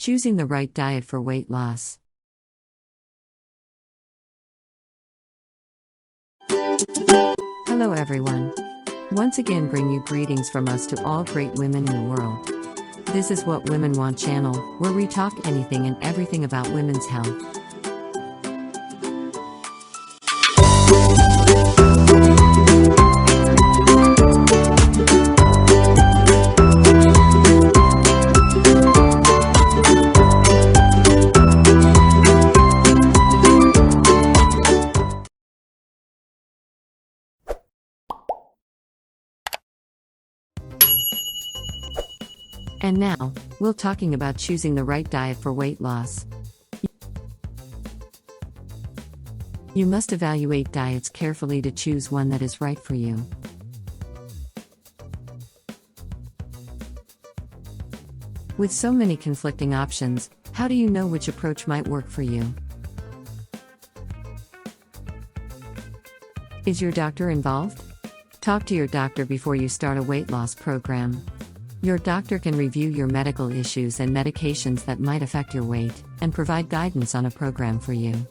Choosing the right diet for weight loss. Hello everyone. Once again bring you greetings from us to all great women in the world. This is What Women Want channel, where we talk anything and everything about women's health. And now, we're talking about choosing the right diet for weight loss. You must evaluate diets carefully to choose one that is right for you. With so many conflicting options, how do you know which approach might work for you? Is your doctor involved? Talk to your doctor before you start a weight loss program. Your doctor can review your medical issues and medications that might affect your weight, and provide guidance on a program for you.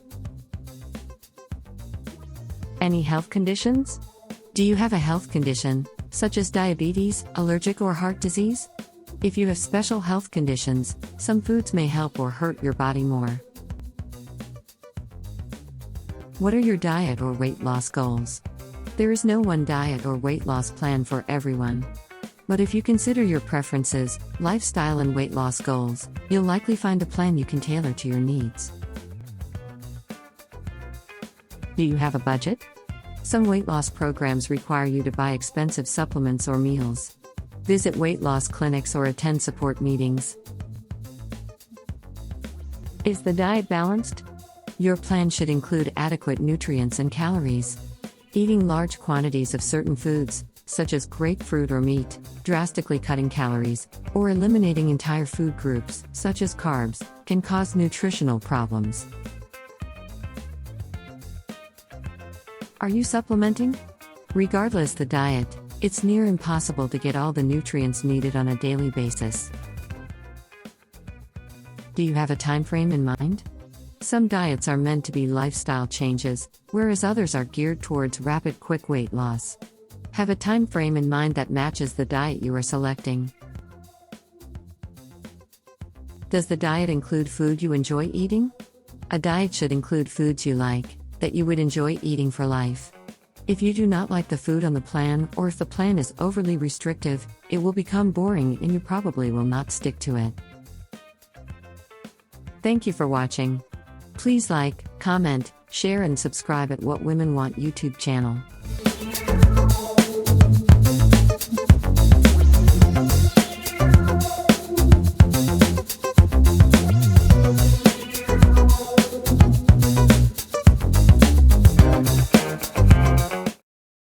Any health conditions? Do you have a health condition, such as diabetes, allergic or heart disease? If you have special health conditions, some foods may help or hurt your body more. What are your diet or weight loss goals? There is no one diet or weight loss plan for everyone. But if you consider your preferences, lifestyle and weight loss goals, you'll likely find a plan you can tailor to your needs. Do you have a budget? Some weight loss programs require you to buy expensive supplements or meals. Visit weight loss clinics or attend support meetings. Is the diet balanced? Your plan should include adequate nutrients and calories. Eating large quantities of certain foods, such as grapefruit or meat, drastically cutting calories, or eliminating entire food groups, such as carbs, can cause nutritional problems. Are you supplementing? Regardless the diet, it's near impossible to get all the nutrients needed on a daily basis. Do you have a time frame in mind? Some diets are meant to be lifestyle changes, whereas others are geared towards rapid quick weight loss. Have a time frame in mind that matches the diet you are selecting. Does the diet include food you enjoy eating? A diet should include foods you like, that you would enjoy eating for life. If you do not like the food on the plan, or if the plan is overly restrictive, it will become boring and you probably will not stick to it. Thank you for watching. Please like, comment, share and subscribe at What Women Want YouTube channel.